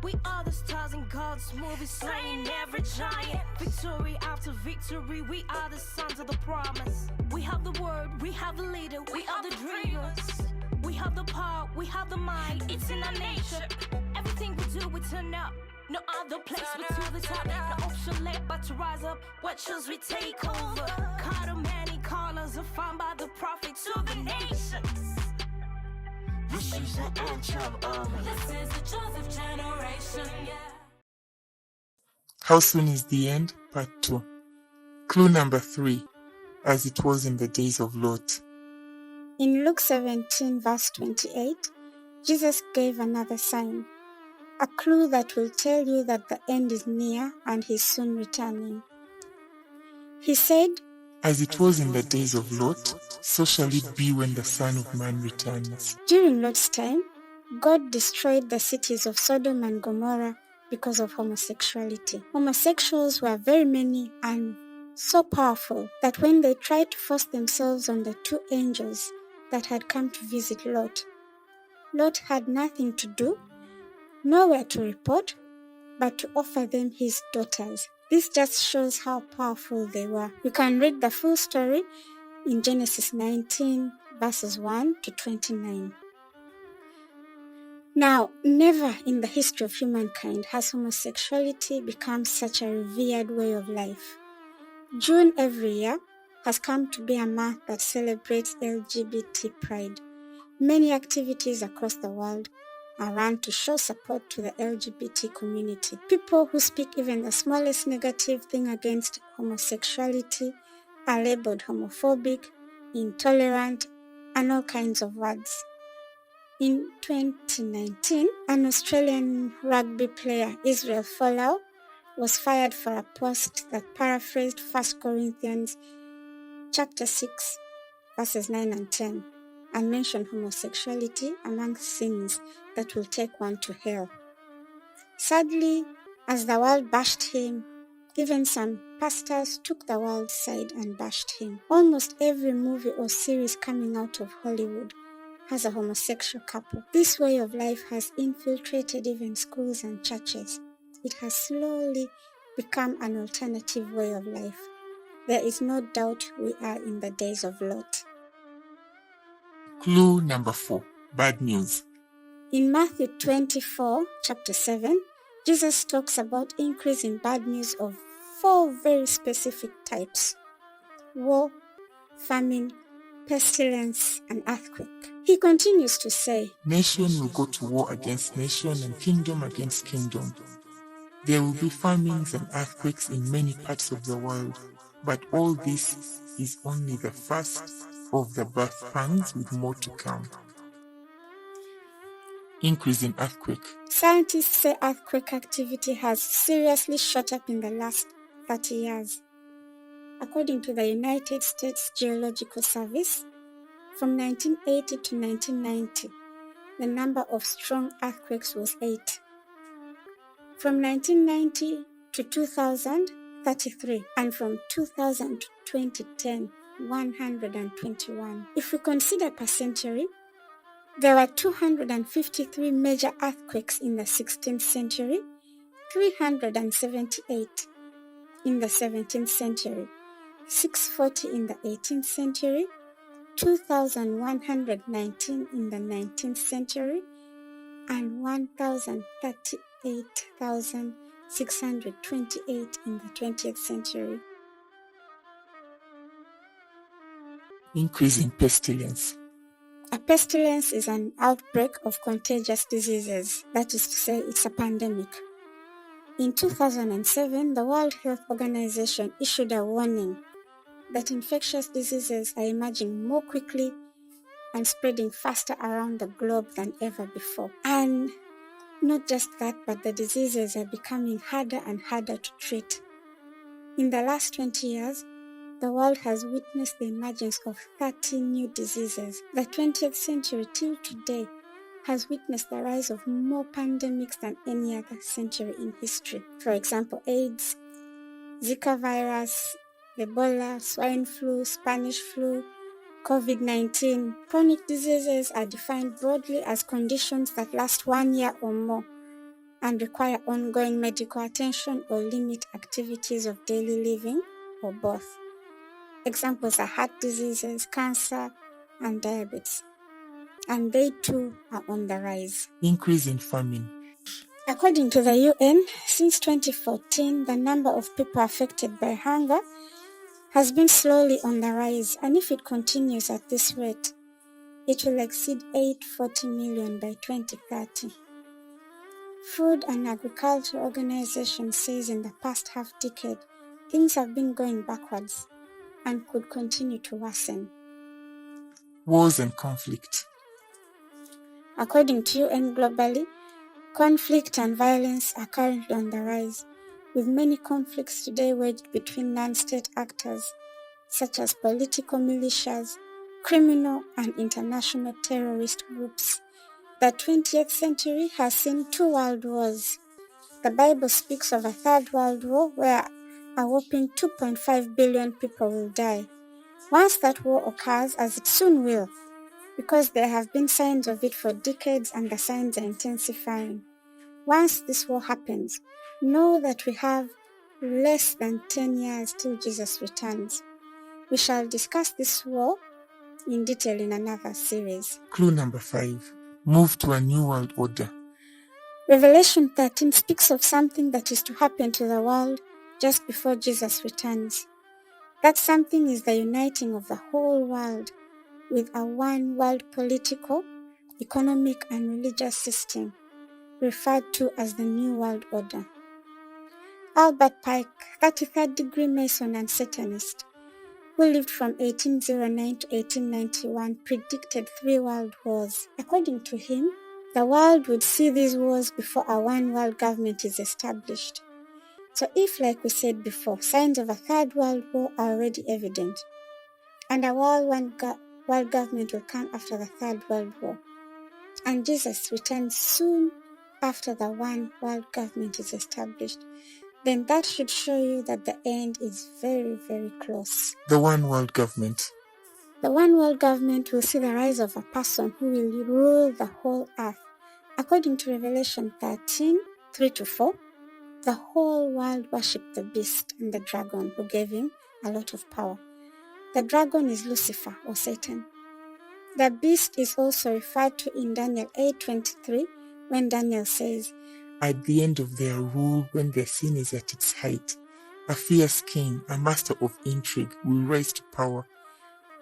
We are the stars in God's movie, slaying every giant. Victory after victory, we are the sons of the promise. We have the word, we have the leader, we are the dreamers. We have the power, we have the mind, it's in our nature. Everything we do, we turn up. No other place but to the top. No option left but to rise up. What shows we take over? Caught of many colors are found by the prophet to the nations. This is the anthem of. This is the Joseph generation, yeah. How soon is the end? Part 2. Clue number 3. As it was in the days of Lot. In Luke 17 verse 28, Jesus gave another sign, a clue that will tell you that the end is near and he's soon returning. He said, As it was in the days of Lot, so shall it be when the Son of Man returns. During Lot's time, God destroyed the cities of Sodom and Gomorrah because of homosexuality. Homosexuals were very many and so powerful that when they tried to force themselves on the two angels that had come to visit Lot, Lot had nothing to do, nowhere to report, but to offer them his daughters. This just shows how powerful they were. You can read the full story in Genesis 19 verses 1 to 29. Now, never in the history of humankind has homosexuality become such a revered way of life. June every year has come to be a month that celebrates LGBT pride. Many activities across the world are run to show support to the LGBT community. People who speak even the smallest negative thing against homosexuality are labeled homophobic, intolerant, and all kinds of words. In 2019, an Australian rugby player, Israel Folau, was fired for a post that paraphrased 1 Corinthians chapter 6, verses 9 and 10, and mentioned homosexuality among sins that will take one to hell. Sadly, as the world bashed him, even some pastors took the world's side and bashed him. Almost every movie or series coming out of Hollywood has a homosexual couple. This way of life has infiltrated even schools and churches. It has slowly become an alternative way of life. There is no doubt we are in the days of Lot. Clue number 4. Bad news. In Matthew 24, chapter 7, Jesus talks about increase in bad news of 4 very specific types: war, famine, pestilence, and earthquake. He continues to say, Nation will go to war against nation and kingdom against kingdom. There will be famines and earthquakes in many parts of the world, but all this is only the first of the birth pangs with more to come. Increase in earthquake. Scientists say earthquake activity has seriously shot up in the last 30 years. According to the United States Geological Service, from 1980 to 1990, the number of strong earthquakes was 8. From 1990 to 2000, 33, and from 2000 to 2010, 121. If we consider per century, there were 253 major earthquakes in the 16th century, 378 in the 17th century, 640 in the 18th century, 2,119 in the 19th century, and 1,038,628 in the 20th century. Increase in pestilence. A pestilence is an outbreak of contagious diseases. That is to say, it's a pandemic. In 2007, the World Health Organization issued a warning that infectious diseases are emerging more quickly and spreading faster around the globe than ever before. And not just that, but the diseases are becoming harder and harder to treat. In the last 20 years, the world has witnessed the emergence of 30 new diseases. The 20th century till today has witnessed the rise of more pandemics than any other century in history. For example, AIDS, Zika virus, Ebola, swine flu, Spanish flu, COVID-19. Chronic diseases are defined broadly as conditions that last 1 year or more and require ongoing medical attention or limit activities of daily living, or both. Examples are heart diseases, cancer, and diabetes, and they too are on the rise. Increase in famine. According to the UN, since 2014, the number of people affected by hunger has been slowly on the rise, and if it continues at this rate, it will exceed 840 million by 2030. Food and Agriculture Organization says in the past half-decade, things have been going backwards and could continue to worsen. Wars and conflict. According to UN globally, conflict and violence are currently on the rise, with many conflicts today waged between non-state actors such as political militias, criminal and international terrorist groups. The 20th century has seen 2 world wars. The Bible speaks of a 3rd world war where a whopping 2.5 billion people will die. Once that war occurs, as it soon will, because there have been signs of it for decades and the signs are intensifying. Once this war happens, know that we have less than 10 years till Jesus returns. We shall discuss this war in detail in another series. Clue number 5. Move to a new world order. Revelation 13 speaks of something that is to happen to the world just before Jesus returns. That something is the uniting of the whole world with a one world political, economic and religious system, referred to as the New World Order. Albert Pike, 33rd degree Mason and Satanist, who lived from 1809 to 1891, predicted 3 world wars. According to him, the world would see these wars before a one world government is established. So if, like we said before, signs of a 3rd world war are already evident, and a world government will come after the 3rd world war, and Jesus returns soon after the one world government is established, then that should show you that the end is very, very close. The one world government. The one world government will see the rise of a person who will rule the whole earth. According to Revelation 13, 3-4, the whole world worshipped the beast and the dragon who gave him a lot of power. The dragon is Lucifer or Satan. The beast is also referred to in Daniel 8:23 when Daniel says, At the end of their rule, when their sin is at its height, a fierce king, a master of intrigue, will rise to power.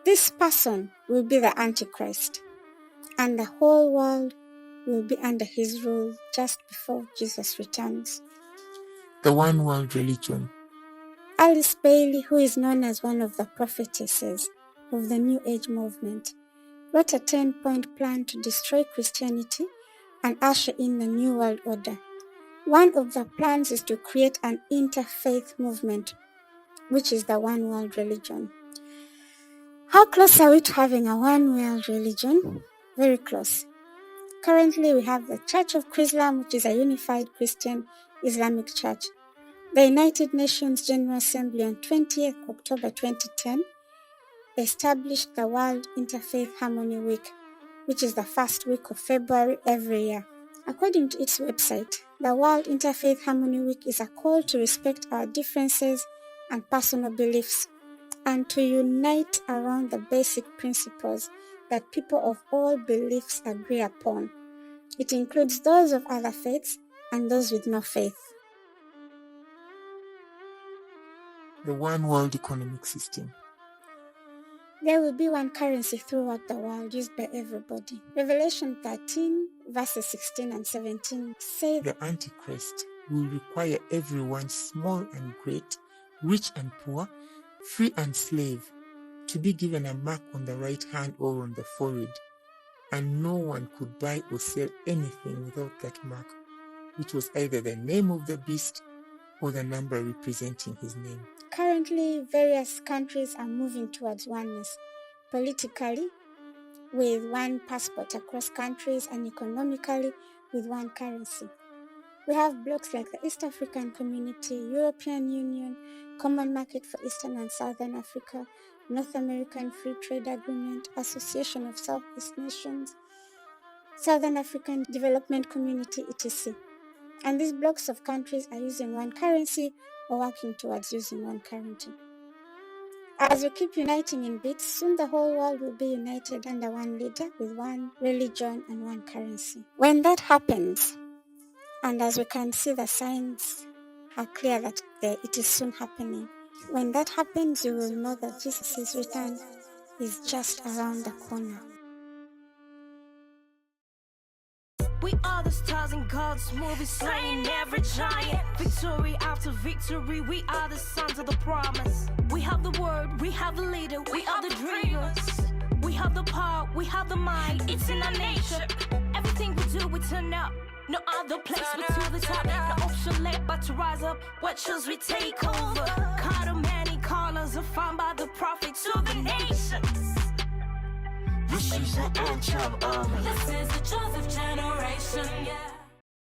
This person will be the Antichrist, and the whole world will be under his rule just before Jesus returns. The one world religion. Alice Bailey, who is known as one of the prophetesses of the New Age movement, wrote a 10-point plan to destroy Christianity and usher in the New World Order. One of the plans is to create an interfaith movement, which is the one world religion. How close are we to having a one world religion? Very close. Currently, we have the Church of Chrislam, which is a unified Christian Islamic church. The United Nations General Assembly on 20th October 2010 established the World Interfaith Harmony Week, which is the first week of February every year. According to its website, the World Interfaith Harmony Week is a call to respect our differences and personal beliefs and to unite around the basic principles that people of all beliefs agree upon. It includes those of other faiths and those with no faith. The one world economic system. There will be one currency throughout the world used by everybody. Revelation 13 verses 16 and 17 say The Antichrist will require everyone, small and great, rich and poor, free and slave, to be given a mark on the right hand or on the forehead, and no one could buy or sell anything without that mark, which was either the name of the beast or the number representing his name. Currently, various countries are moving towards oneness, politically, with one passport across countries, and economically, with one currency. We have blocs like the East African Community, European Union, Common Market for Eastern and Southern Africa, North American Free Trade Agreement, Association of Southeast Nations, Southern African Development Community, etc. And these blocks of countries are using one currency or working towards using one currency. As we keep uniting in bits, soon the whole world will be united under one leader with one religion and one currency. When that happens, and as we can see the signs are clear that it is soon happening, when that happens, you will know that Jesus' return is just around the corner. We are the stars in God's movie, slaying every giant. Victory after victory, we are the sons of the promise. We have the word, we have the leader, we are the dreamers. We have the power, we have the mind, it's in our nature. Everything we do, we turn up. No other place but to the top. No option left but to rise up. What choose we take over? Caught of many corners are found by the prophet to the nations. This is the anthem of. This is the Joseph generation, yeah.